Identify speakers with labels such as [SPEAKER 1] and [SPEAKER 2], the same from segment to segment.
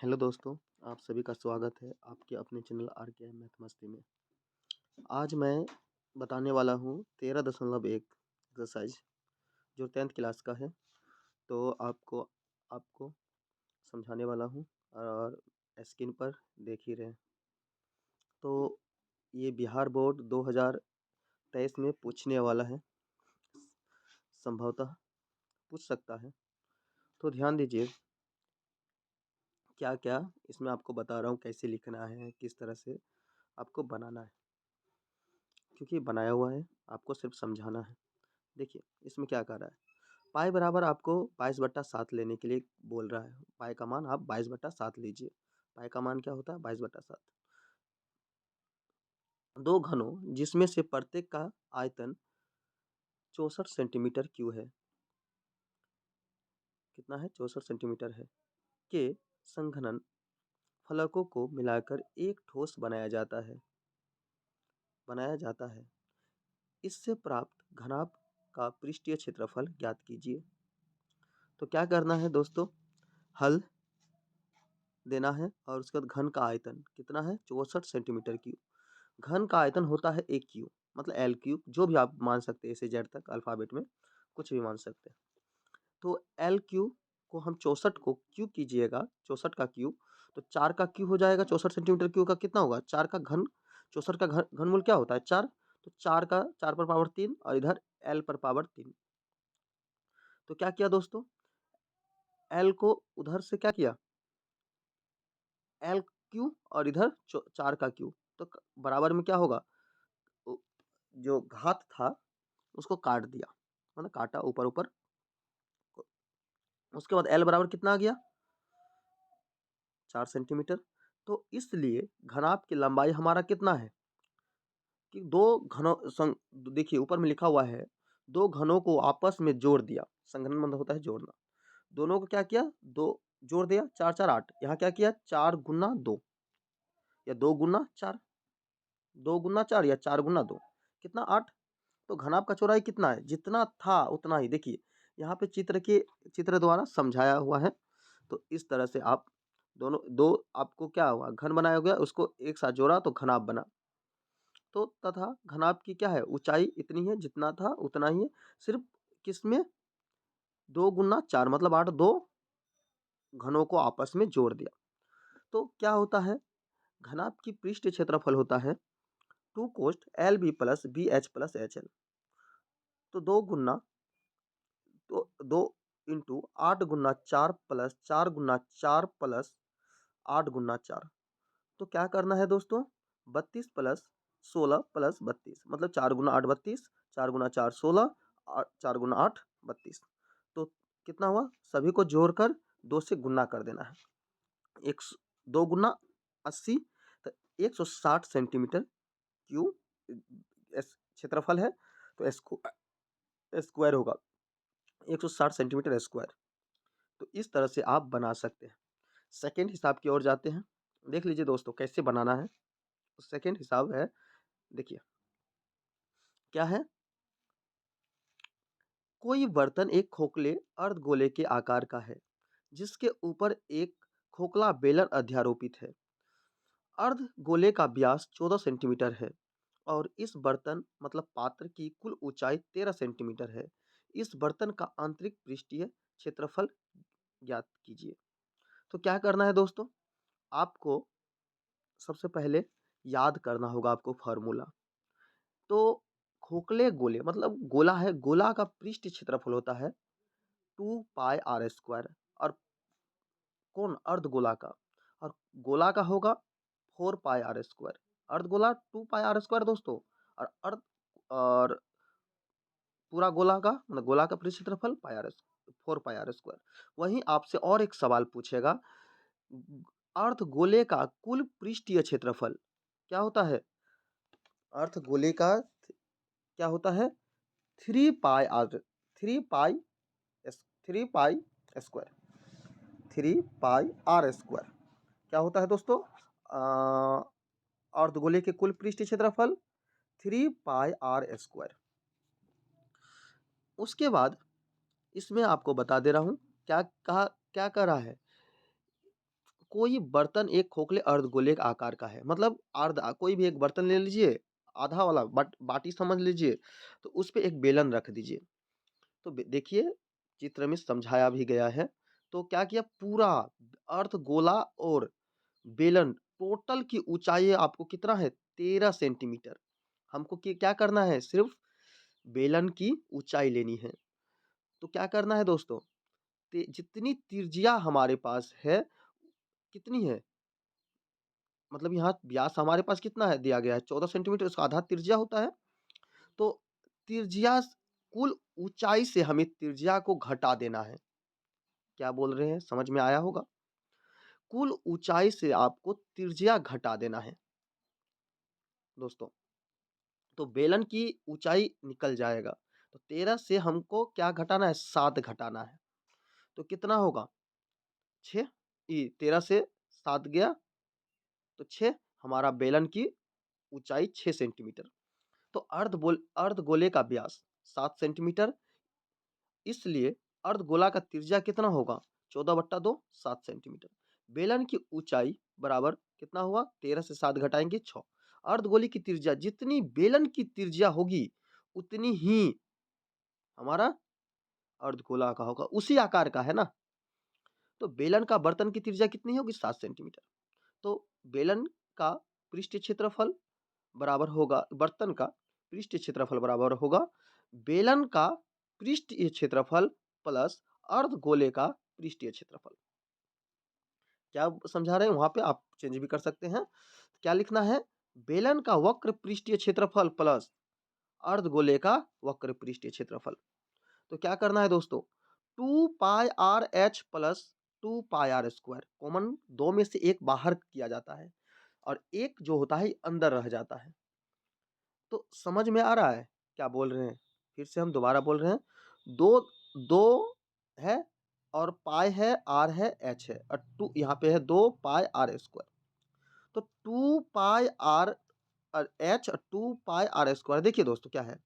[SPEAKER 1] Hello दोस्तों, आप सभी का स्वागत है आपके अपने चैनल आर के एम मैथ मस्ती में। आज मैं बताने वाला हूँ 13.1 एक्सरसाइज जो 10th क्लास का है। तो आपको आपको समझाने वाला हूँ और स्क्रीन पर देख ही रहे हैं। तो ये बिहार बोर्ड 2023 में पूछने वाला है, संभवतः पूछ सकता है। तो ध्यान दीजिए क्या-क्या इसमें आपको बता रहा हूँ, कैसे लिखना है, किस तरह से आपको बनाना है। क्योंकि बनाया हुआ है, आपको सिर्फ समझाना है। देखिए, इसमें क्या कर रहा है, पाई बराबर आपको 22/7 लेने के लिए बोल रहा है। पाई का मान आप 22/7 लीजिए। पाई का मान क्या होता है? 22/7। दो घनों जिसमें से प्रत्येक का आयतन 64 सेंटीमीटर क्यूब है। कितना है? 64 सेंटीमीटर है। के संघनन फलकों को मिलाकर एक ठोस बनाया जाता है। इससे प्राप्त घनाभ का पृष्ठीय क्षेत्रफल ज्ञात कीजिए। तो क्या करना है दोस्तों? हल देना है और उसके बाद घन का आयतन कितना है? 64 सेंटीमीटर क्यूब। घन का आयतन होता है एक क्यूब, मतलब एल क्यूब, जो भी आप मान सकते हैं, इसे जेड तक अल्फाबेट में कुछ भी मान सकते हैं। तो एल क्यूब को हम 64 को क्यूब कीजिएगा, 64 का क्यूब, तो 4 का क्यूब हो जाएगा। 64 सेंटीमीटर क्यूब का कितना होगा? 4 का घन, 64 का घनमूल क्या होता है? 4। तो 4 का 4 पर पावर 3 और इधर एल पर पावर 3। तो क्या किया दोस्तों? एल को उधर से क्या किया? एल क्यूब और इधर 4 का क्यूब, तो बराबर में क्या होगा? जो घात था उसको काट दिया, मतलब काटा ऊपर ऊपर। उसके बाद एल बराबर कितना आ गया? 4 सेंटीमीटर। तो इसलिए घनाभ की लंबाई हमारा कितना है कि दो घनों देखिए ऊपर में लिखा हुआ है, दो घनों को आपस में जोड़ दिया। संघनन मतलब होता है जोड़ना। दोनों को क्या किया? दो जोड़ दिया, 4 4 8। यहाँ क्या किया? 4 गुना 2 या 2 गुना 4, 2 गुना 4 या 4 गुना 2, कितना? 8। तो घनाभ का चौड़ाई कितना है? जितना था उतना ही। देखिए यहाँ पे चित्र द्वारा समझाया हुआ है। तो इस तरह से आप दोनों दो आपको क्या हुआ? घन बनाया गया, उसको एक साथ जोड़ा तो घनाभ बना। तो तथा घनाभ की क्या है? ऊंचाई इतनी है, जितना था उतना ही है। सिर्फ किसमें? 2 गुना 4 मतलब 8, दो घनों को आपस में जोड़ दिया। तो क्या होता है? घनाभ की पृष्ठ क्षेत्रफल होता है 2 कोष्ठ L B plus B H plus H L. तो 2 गुना तो 2 इंटू 8 गुना 4 प्लस 4 गुना 4 प्लस 8 गुना 4। तो क्या करना है दोस्तों? 32 प्लस 16 प्लस 32, मतलब 4 गुना 8 32, 4 गुना 4 16, 4 गुना 8 32। तो कितना हुआ? सभी को जोड़कर 2 से गुना कर देना है। 2 गुना 80, तो 160 सेंटीमीटर क्यूब क्षेत्रफल है। तो स्क्वायर होगा 160 सेंटीमीटर स्क्वायर। तो इस तरह से आप बना सकते हैं। सेकंड हिसाब की ओर जाते हैं। देख लीजिए दोस्तों कैसे बनाना है। सेकंड हिसाब है, देखिए क्या है? कोई बर्तन एक खोखले अर्धगोले के आकार का है, जिसके ऊपर एक खोखला बेलन अध्यारोपित है। अर्धगोले का व्यास 14 सेंटीमीटर है और इस बर्तन मतलब पात्र की कुल ऊंचाई 13 सेंटीमीटर है। इस बर्तन का आंतरिक पृष्ठीय क्षेत्रफल ज्ञात कीजिए। तो क्या करना है दोस्तों? आपको सबसे पहले याद करना होगा आपको फॉर्मूला। तो खोखले गोले मतलब गोला है, गोला का पृष्ठ क्षेत्रफल होता है 2 पाई आर स्क्वायर, और कौन? अर्धगोला का। और गोला का होगा 4 पाई आर स्क्वायर। अर्धगोला 2 पाई आर स्क्वायर दोस्तों, और पूरा गोला का मतलब गोला का पृष्ठ क्षेत्रफल 4 पाई आर स्क्वायर। वहीं आपसे और एक सवाल पूछेगा, अर्धगोले का कुल पृष्ठीय क्षेत्रफल क्या होता है? अर्धगोले का क्या होता है? 3 pi r 3 pi 3 pi square 3 pi r square क्या होता है दोस्तों? अर्धगोले के कुल पृष्ठीय क्षेत्रफल 3 पाई आर स्क्वायर। उसके बाद इसमें आपको बता दे रहा हूं क्या कहा, क्या कर रहा है? कोई बर्तन एक खोखले अर्धगोले के आकार का है, मतलब कोई भी एक बर्तन ले लीजिए, आधा वाला बाटी समझ लीजिए, तो उस पे एक बेलन रख दीजिए। तो देखिए चित्र में समझाया भी गया है। तो क्या किया, पूरा अर्धगोला और बेलन टोटल की ऊंचाई आपको कितना है, 13 सेंटीमीटर। हमको क्या करना है, सिर्फ बेलन की ऊंचाई लेनी है। तो क्या करना है दोस्तों, जितनी त्रिज्या हमारे पास है, कितनी है, मतलब यहाँ व्यास हमारे पास कितना है दिया गया है, 14 सेंटीमीटर, उसका आधा त्रिज्या होता है। तो त्रिज्या, कुल ऊंचाई से हमें त्रिज्या को घटा देना है। क्या बोल रहे हैं, समझ में आया होगा। कुल ऊंचाई से आपको त्रिज्या घटा देना है दोस्तों। तो बेलन की ऊंचाई निकल जाएगा। तो 13 से हमको क्या घटाना है, 7 घटाना है। तो कितना होगा, 6। 13 से 7 गया तो 6। हमारा बेलन की ऊंचाई 6 सेंटीमीटर। तो अर्धगोले का व्यास 7 सेंटीमीटर, इसलिए अर्धगोला का त्रिज्या कितना होगा, 14/2, 7 सेंटीमीटर। बेलन की ऊंचाई बराबर कितना हुआ, 13 से 7 घटाएंगे 6। अर्धगोले की त्रिज्या, जितनी बेलन की त्रिज्या होगी उतनी ही हमारा अर्धगोला का होगा, उसी आकार का है ना। तो बेलन का बर्तन की त्रिज्या कितनी होगी, 7 सेंटीमीटर। तो बेलन का पृष्ठीय क्षेत्रफल बराबर होगा, बर्तन का पृष्ठीय क्षेत्रफल बराबर होगा बेलन का पृष्ठीय क्षेत्रफल प्लस अर्धगोले का पृष्ठीय क्षेत्रफल। क्या समझा रहे हैं, वहां पे आप चेंज भी कर सकते हैं। क्या लिखना है, बेलन का वक्र पृष्ठीय क्षेत्रफल प्लस अर्धगोले का वक्र पृष्ठीय क्षेत्रफल। तो क्या करना है दोस्तों, 2πr(h) प्लस 2πr² कॉमन, दो में से एक बाहर किया जाता है और एक जो होता है अंदर रह जाता है। तो समझ में आ रहा है क्या बोल रहे हैं, फिर से हम दोबारा बोल रहे हैं। दो दो है और पाई है, आर है, एच है, और टू यहाँ पे है 2πr²। तो 2πr और एच और 2πr²। देखिए दोस्तों क्या है,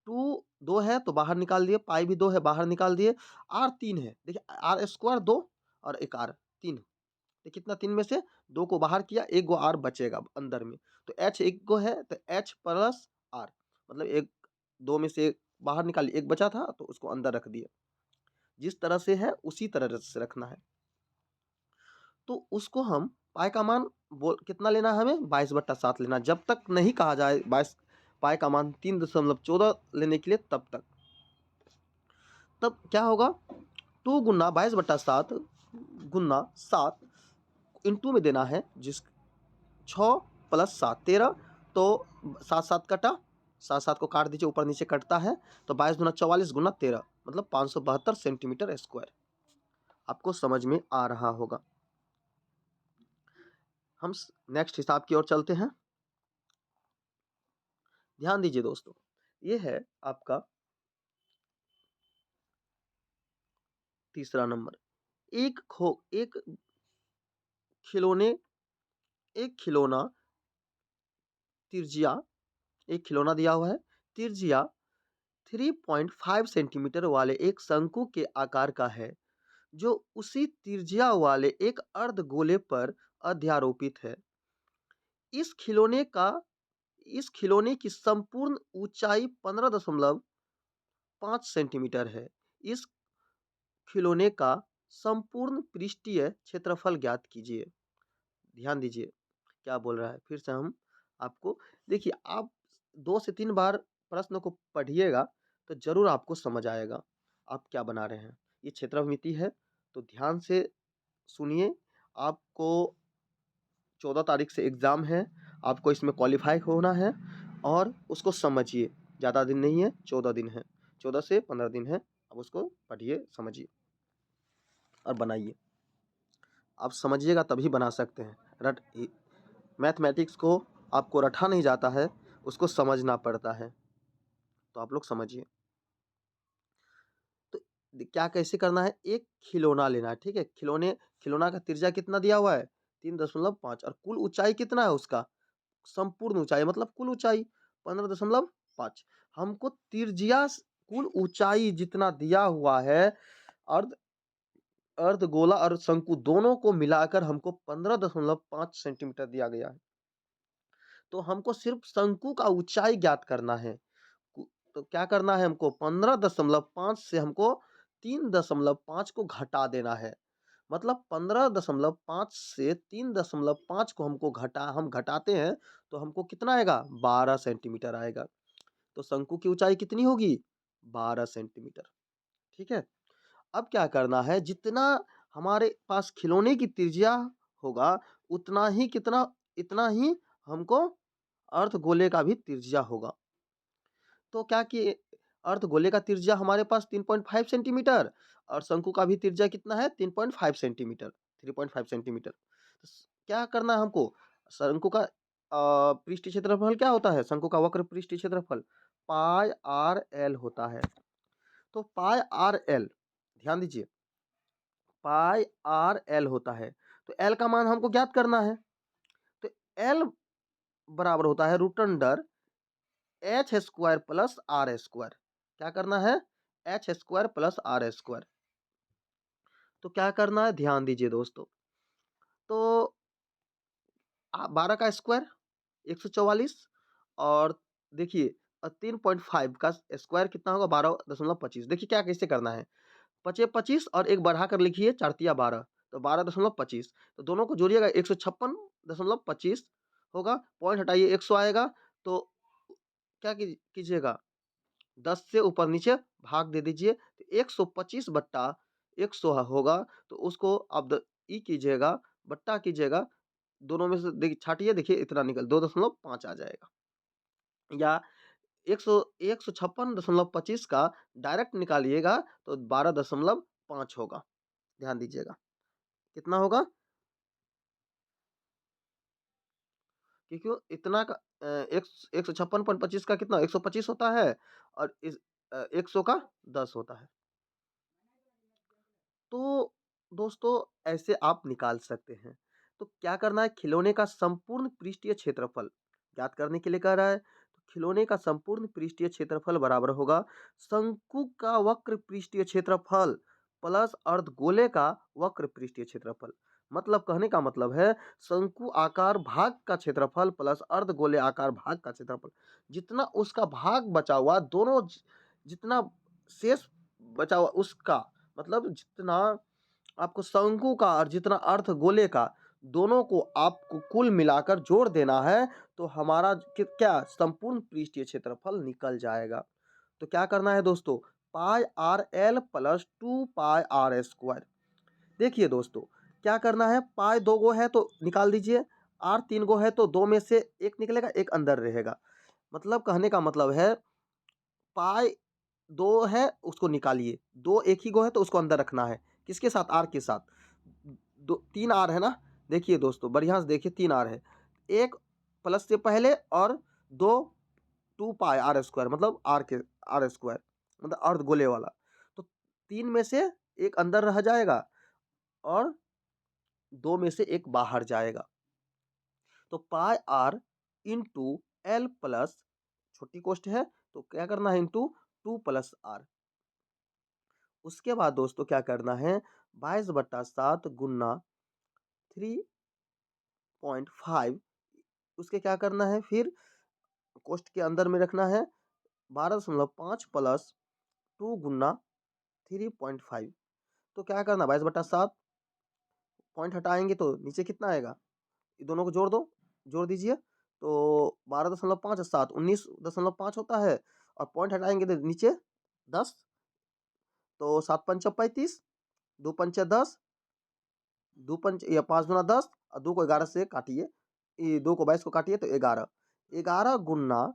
[SPEAKER 1] 2 2 है तो बाहर निकाल दिए, पाई भी 2 है बाहर निकाल दिए, आर 3 है, देखिए r² 2 और एक आर 3। तो कितना, 3 में से 2 को बाहर किया, एक गो आर बचेगा अंदर में। तो एच एक गो है तो एच प्लस आर, मतलब एक 2 में से एक बाहर निकाली, एक बचा था तो उसको अंदर रख दिया। जिस तरह से है उसी तरह से रखना है। तो उसको हम पाई का मान कितना लेना है हमें, 22/7 लेना, जब तक नहीं कहा जाए 22 पाई का मान 3.14 लेने के लिए, तब क्या होगा, 2 गुना 22/7 गुना 7 इंटू में देना है, जिस 6 प्लस 7 13। तो 7 7 कटा, 7 7 को काट दीजिए, ऊपर नीचे कटता है। तो 22 गुना 44 गुना 13, मतलब 572 सेंटीमीटर स्क्वायर। आपको समझ में आ रहा होगा। हम नेक्स्ट हिसाब की ओर चलते हैं। ध्यान दीजिए दोस्तों, ये है आपका तीसरा नंबर। एक खिलौने एक खिलौना त्रिज्या एक खिलौना दिया हुआ है, त्रिज्या 3.5 सेंटीमीटर वाले एक शंकु के आकार का है, जो उसी त्रिज्या वाले एक अर्धगोले पर अध्यारोपित है। इस खिलौने का इस खिलौने की संपूर्ण ऊंचाई 15.5 सेंटीमीटर है। इस खिलौने का संपूर्ण पृष्ठीय क्षेत्रफल ज्ञात कीजिए। ध्यान दीजिए क्या बोल रहा है, फिर से हम आपको, देखिए आप 2 से 3 बार प्रश्न को पढ़िएगा तो जरूर आपको समझ आएगा आप क्या बना रहे हैं। ये क्षेत्रमिति है तो ध्यान से सुनिए। आपको 14 तारीख से एग्ज़ाम है, आपको इसमें क्वालिफाई होना है और उसको समझिए। ज़्यादा दिन नहीं है, 14 दिन है, 14 से 15 दिन है। अब उसको पढ़िए, समझिए और बनाइए। आप समझिएगा तभी बना सकते हैं। मैथमेटिक्स को आपको रटा नहीं जाता है, उसको समझना पड़ता है। तो आप लोग समझिए। तो क्या कैसे करना है, एक खिलौना लेना है, ठीक है। खिलौना का त्रिज्या कितना दिया हुआ है, 3.5, और कुल ऊंचाई कितना है उसका, संपूर्ण ऊंचाई मतलब कुल ऊंचाई 15.5। हमको त्रिज्या कुल ऊंचाई जितना दिया हुआ है अर्ध अर्धगोला और शंकु दोनों को मिलाकर हमको 15.5 सेंटीमीटर दिया गया है। तो हमको सिर्फ शंकु का ऊंचाई ज्ञात करना है। तो क्या करना है हमको 15.5 से हमको 3.5 को घटा देना है। मतलब 15.5 से 3.5 को हमको हम घटाते हैं तो हमको कितना आएगा 12 सेंटीमीटर आएगा। तो शंकु की ऊंचाई कितनी होगी 12 सेंटीमीटर। ठीक है। अब क्या करना है, जितना हमारे पास खिलौने की त्रिज्या होगा उतना ही इतना ही हमको अर्धगोले का भी त्रिज्या होगा। तो क्या कि अर्धगोले का त्रिज्या हमारे पास 3.5 सेंटीमीटर और शंकु का भी त्रिज्या कितना है 3.5 सेंटीमीटर, 3.5 सेंटीमीटर। तो क्या करना है हमको, शंकु का पृष्ठीय क्षेत्रफल क्या होता है, शंकु का वक्र पृष्ठीय क्षेत्रफल पाई आर एल होता है। तो पाई आर एल, ध्यान दीजिए, पाई आर एल होता है। तो एल का मान हमको ज्ञात करना है। तो एल बराबर होता है root under H square plus R square. क्या करना है, H square plus R square. तो क्या करना है, ध्यान दीजिए दोस्तों। तो 12 का स्क्वायर 144 और देखिए 3.5 का स्क्वायर कितना होगा 12.25। देखिए क्या कैसे करना है, 25 और एक बढ़ा कर लिखिए 4 तिया 12, तो 12.25। तो दोनों को जोड़िएगा 156.25 होगा। पॉइंट हटाइए 100 आएगा। तो क्या कीजिएगा 10 से ऊपर नीचे भाग दे दीजिए। तो 125 बट्टा 100 होगा। तो उसको आप ई कीजिएगा, बट्टा कीजिएगा, दोनों में से देखिए छाटिए, देखिए इतना निकल 2.5 आ जाएगा। या 156.25 का डायरेक्ट निकालिएगा तो 12.5 होगा। ध्यान दीजिएगा कितना होगा, क्योंकि इतना का 156.25 का कितना 125 होता है और इस 100 का 10 होता है। तो दोस्तों ऐसे आप निकाल सकते हैं। तो क्या करना है, खिलौने का संपूर्ण पृष्ठीय क्षेत्रफल ज्ञात करने के लिए कह रहा है। तो खिलौने का संपूर्ण पृष्ठीय क्षेत्रफल बराबर होगा शंकु का वक्र पृष्ठीय क्षेत्रफल प्लस अर्धगोले का वक्र पृष्ठीय क्षेत्रफल। मतलब कहने का मतलब है शंकु आकार भाग का क्षेत्रफल प्लस अर्धगोले आकार भाग का क्षेत्रफल। जितना उसका भाग बचा हुआ दोनों, जितना शेष बचा हुआ उसका, मतलब जितना आपको शंकु का और जितना अर्धगोले का, दोनों को आपको कुल मिलाकर जोड़ देना है। तो हमारा क्या संपूर्ण पृष्ठीय क्षेत्रफल निकल जाएगा। तो क्या करना है दोस्तों, pi r l plus 2 pi r square. देखिए दोस्तों क्या करना है, पाई 2 गो है तो निकाल दीजिए, आर 3 गो है तो 2 में से एक निकलेगा, एक अंदर रहेगा। मतलब कहने का मतलब है पाई 2 है उसको निकालिए, 2 एक ही गो है तो उसको अंदर रखना है, किसके साथ, आर के साथ। 3 आर है ना, देखिए दोस्तों बढ़िया से देखिए 3 आर है, एक प्लस से पहले और 2 2 पाई आर स्क्वायर, मतलब आर के आर स्क्वायर, मतलब अर्धगोले वाला। तो 3 में से एक अंदर रह जाएगा और 2 में से एक बाहर जाएगा। तो पाई आर इंटू एल प्लस छोटी कोष्ट है तो क्या करना है, इंटू 2 प्लस आर। उसके बाद दोस्तों क्या करना है, 22/7 गुना 3.5, उसके क्या करना है, फिर कोष्ट के अंदर में रखना है 12.5 प्लस 2 गुना 3.5। तो क्या करना 22/7, पॉइंट हटाएंगे तो नीचे कितना आएगा, ये दोनों को जोड़ दो, जोड़ दीजिए। तो 12.5 7 19.5 होता है और पॉइंट हटाएंगे तो नीचे 10। तो 7 पंचा 35, 2 पंचा 10, 2 पंच या 5 गुना 10 और 2 को 11 से काटिए, ये 2 को 22 को काटिए तो 11, 11 गुना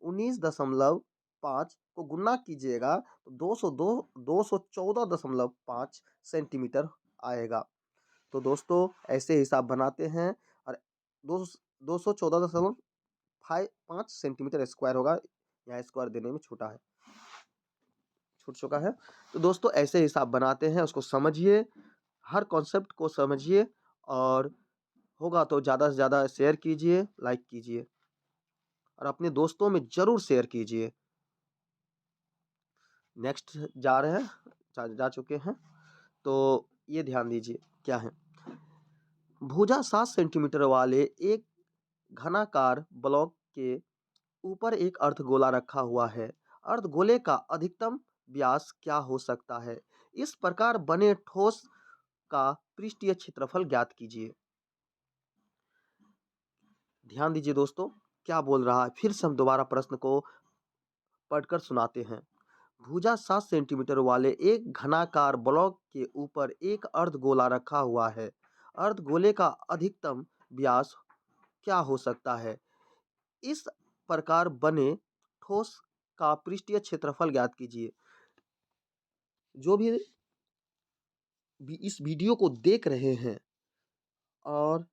[SPEAKER 1] 19.5 को गुना कीजिएगा तो 214.5 सेंटीमीटर आएगा। तो दोस्तों ऐसे हिसाब बनाते हैं और 214.5 सेंटीमीटर स्क्वायर होगा। यहाँ स्क्वायर देने में छूट चुका है। तो दोस्तों ऐसे हिसाब बनाते हैं, उसको समझिए, हर कॉन्सेप्ट को समझिए और होगा तो ज़्यादा से ज़्यादा शेयर कीजिए, लाइक कीजिए और अपने दोस्तों में ज़रूर शेयर कीजिए। नेक्स्ट जा रहे हैं, जा चुके हैं। तो ये ध्यान दीजिए क्या है। भुजा 7 सेंटीमीटर वाले एक घनाकार ब्लॉक के ऊपर एक अर्धगोला रखा हुआ है। अर्धगोले का अधिकतम व्यास क्या हो सकता है? इस प्रकार बने ठोस का पृष्ठीय क्षेत्रफल ज्ञात कीजिए। ध्यान दीजिए दोस्तों, क्या बोल रहा है, फिर से हम दोबारा प्रश्न को पढ़कर सुनाते हैं। भुजा 7 सेंटीमीटर वाले एक घनाकार ब्लॉक के ऊपर एक अर्धगोला रखा हुआ है। अर्धगोले का अधिकतम व्यास क्या हो सकता है? इस प्रकार बने ठोस का पृष्ठीय क्षेत्रफल ज्ञात कीजिए। जो भी इस वीडियो को देख रहे हैं और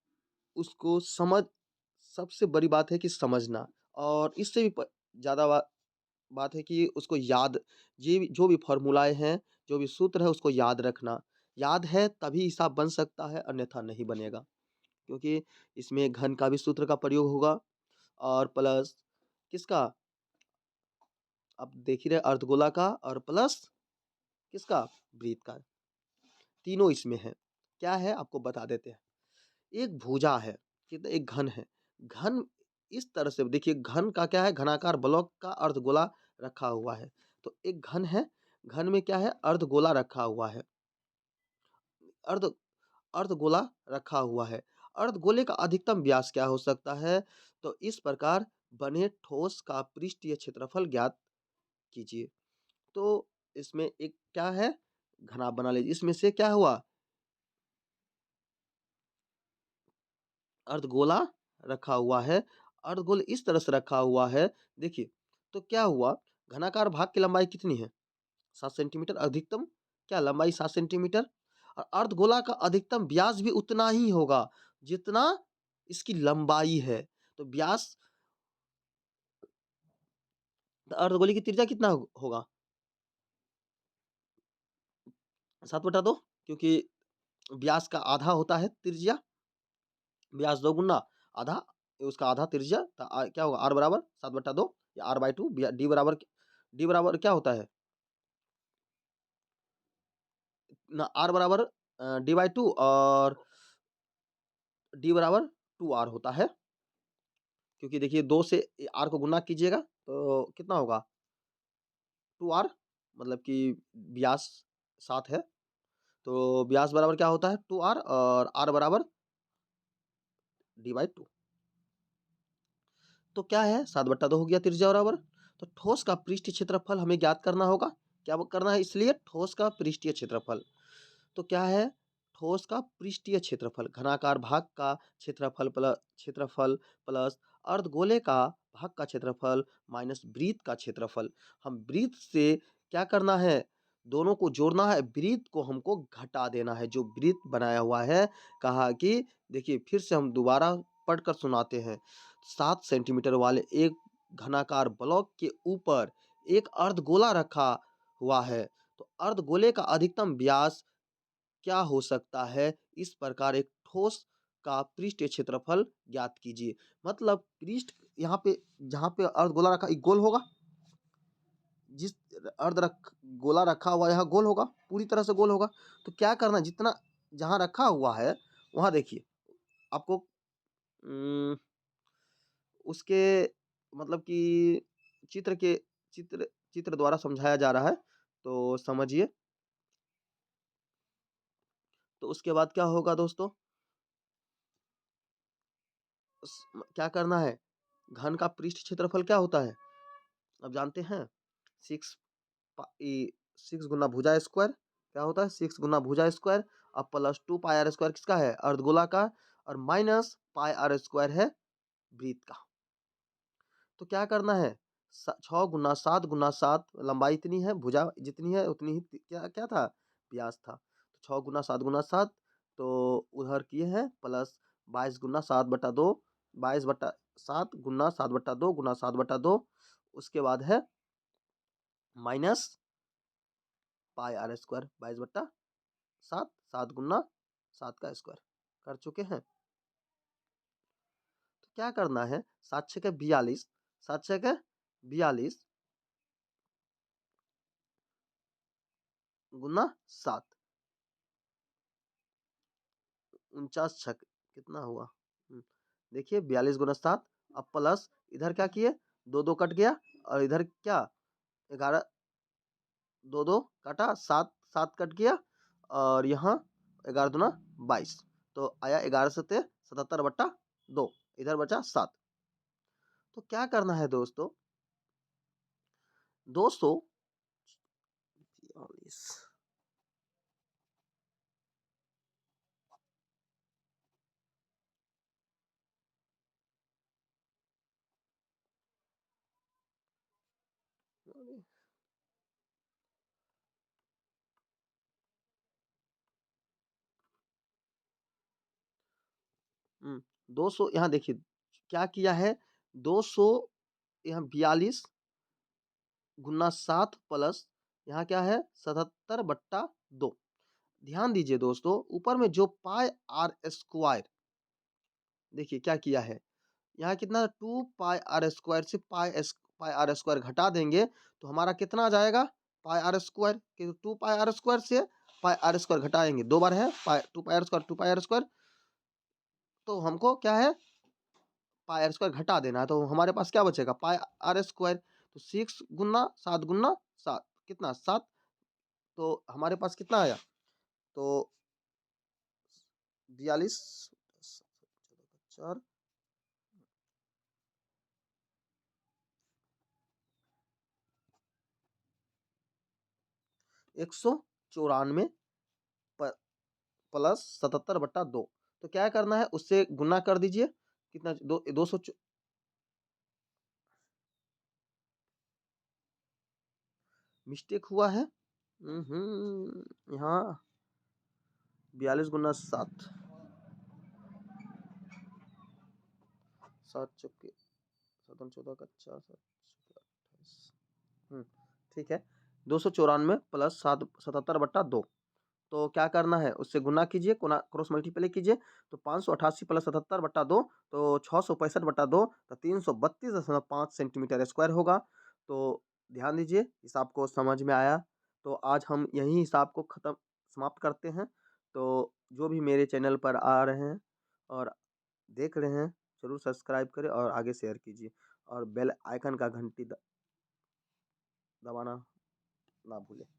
[SPEAKER 1] उसको समझ, सबसे बड़ी बात है कि समझना, और इससे भी ज़्यादा बात है कि उसको याद, ये जो भी फॉर्मूलाएं हैं, जो भी सूत्र है, उसको याद रखना। याद है तभी हिसाब बन सकता है, अन्यथा नहीं बनेगा, क्योंकि इसमें घन का भी सूत्र का प्रयोग होगा और प्लस किसका, अब देख ही रहे, अर्धगोला का, और प्लस किसका, वृत्त का, तीनों इसमें है। क्या है आपको बता देते हैं। एक भुजा है, कितना, एक घन है। घन इस तरह से देखिए, घन का क्या है, घनाकार ब्लॉक का अर्धगोला रखा हुआ है। तो एक घन है, घन में क्या है, अर्धगोला रखा हुआ है, अर्ध अर्धगोला रखा हुआ है। अर्धगोले का अधिकतम व्यास क्या हो सकता है? तो इस प्रकार बने ठोस का पृष्ठीय क्षेत्रफल ज्ञात कीजिए। तो इसमें एक क्या है, घना बना लीजिए। इसमें से क्या हुआ, अर्धगोला रखा हुआ है, अर्धगोल इस तरह से रखा हुआ है। देखिए, तो क्या हुआ, घनाकार भाग की लंबाई कितनी है, 7 सेंटीमीटर, अधिकतम क्या लंबाई 7 सेंटीमीटर, और अर्धगोला का अधिकतम व्यास भी उतना ही होगा जितना इसकी लंबाई है। तो व्यास, तो अर्धगोले की त्रिज्या कितना होगा, 7/2, क्योंकि व्यास का आधा होता है त्रिज्या, व्यास 2 गुना आधा, उसका आधा त्रिज्या, तो क्या होगा, r बराबर 7/2 या r/2, डी बराबर क्या होता है ना, r बराबर d/2, और d बराबर 2r होता है, क्योंकि देखिए 2 से r को गुना कीजिएगा तो कितना होगा, 2r, मतलब कि व्यास 7 है, तो व्यास बराबर क्या होता है, 2r, और r बराबर d/2। तो क्या है, 7/2 हो गया त्रिज्या बराबर। तो ठोस का पृष्ठीय क्षेत्रफल हमें ज्ञात करना होगा। क्या करना है, इसलिए ठोस का पृष्ठीय क्षेत्रफल, तो क्या है, ठोस का पृष्ठीय क्षेत्रफल, घनाकार भाग का क्षेत्रफल प्लस अर्धगोले का भाग का क्षेत्रफल माइनस वृत्त का क्षेत्रफल। हम वृत्त से क्या करना है, दोनों को जोड़ना है, वृत्त को हमको घटा देना है, जो वृत्त बनाया हुआ है। कहा कि देखिए, फिर से हम दोबारा पढ़कर सुनाते हैं। 7 सेंटीमीटर वाले एक घनाकार ब्लॉक के ऊपर एक अर्धगोला रखा हुआ है। तो अर्धगोले का अधिकतम व्यास क्या हो सकता है? इस प्रकार एक ठोस का पृष्ठीय क्षेत्रफल ज्ञात कीजिए। मतलब पृष्ठ, यहाँ पे जहाँ पे अर्धगोला रखा, एक गोल होगा, जिस गोला रखा हुआ है, यहाँ गोल होगा, पूरी तरह से गोल होगा। तो क्या करना है, जितना जहाँ रखा हुआ है वहाँ देखिए, आपको उसके मतलब कि चित्र के चित्र चित्र द्वारा समझाया जा रहा है, तो समझिए। तो उसके बाद क्या होगा दोस्तों, क्या करना है, घन का पृष्ठ क्षेत्रफल क्या होता है, अब जानते हैं, 6 6 गुना भुजा स्क्वायर, क्या होता है, 6 गुना भुजा स्क्वायर, अब प्लस 2 पाई आर स्क्वायर किसका है, अर्धगोला का, और माइनस पाई आर स्क्वायर है वृत्त का। तो क्या करना है, 6 गुना 7 गुना 7, लंबाई इतनी है, भुजा जितनी है उतनी ही क्या क्या था, व्यास था। तो 6 गुना 7 गुना 7, तो उधर किए हैं प्लस 22 गुना 7/2, 22/7 गुना 7/2 गुना 7/2, उसके बाद है माइनस पाई आर स्क्वायर, 22/7, 7 गुना 7 का स्क्वायर कर चुके हैं। तो क्या करना है, 7 6 42, 7 6 42 गुना 7, 49 छक कितना हुआ? देखिए 42 गुना 7, अब प्लस इधर क्या किए, 2 कट गया और इधर क्या 11, 2 काटा, 7 कट गया और यहाँ 11 दूना 22, तो आया 11 सत्ते 77/2, इधर बचा 7। तो क्या करना है दोस्तों, 242 200 यहाँ देखिए क्या किया है, 200 यहाँ 42 गुना 7 प्लस यहाँ क्या है 77/2। ध्यान दीजिए दोस्तों, ऊपर में जो पाई आर स्क्वायर, देखिए क्या किया है, यहाँ कितना 2 पाई आर स्क्वायर से पाई आर स्क्वायर घटा देंगे तो हमारा कितना आ जाएगा, पाई आर स्क्वायर के 2 पाई आर स्क्वायर से पाई आर स्क्वायर घटाएंगे, 2 बार है pi 2 pi r square 2 pi r square, तो हमको क्या है पाई आर स्क्वायर घटा देना है, तो हमारे पास क्या बचेगा पाई आर स्क्वायर, तो 6 गुना 7 गुना 7 कितना 7, तो हमारे पास कितना आया, तो 42 4 194 प्लस 77/2, तो क्या करना है उससे गुना कर दीजिए, कितना 200 मिस्टेक हुआ है। यहाँ 42 गुना 7, 7 चौके 7 14 का 4 7 28, ठीक है 294 प्लस 77/2, तो क्या करना है उससे गुना कीजिए, क्रॉस मल्टीप्लाई कीजिए, तो 588 प्लस 77/2, तो 665/2, तो 332.5 सेंटीमीटर स्क्वायर होगा। तो ध्यान दीजिए हिसाब को समझ में आया, तो आज हम यही हिसाब को खत्म समाप्त करते हैं। तो जो भी मेरे चैनल पर आ रहे हैं और देख रहे हैं ज़रूर सब्सक्राइब करें और आगे शेयर कीजिए और बेल आइकन का घंटी दबाना ना भूलें।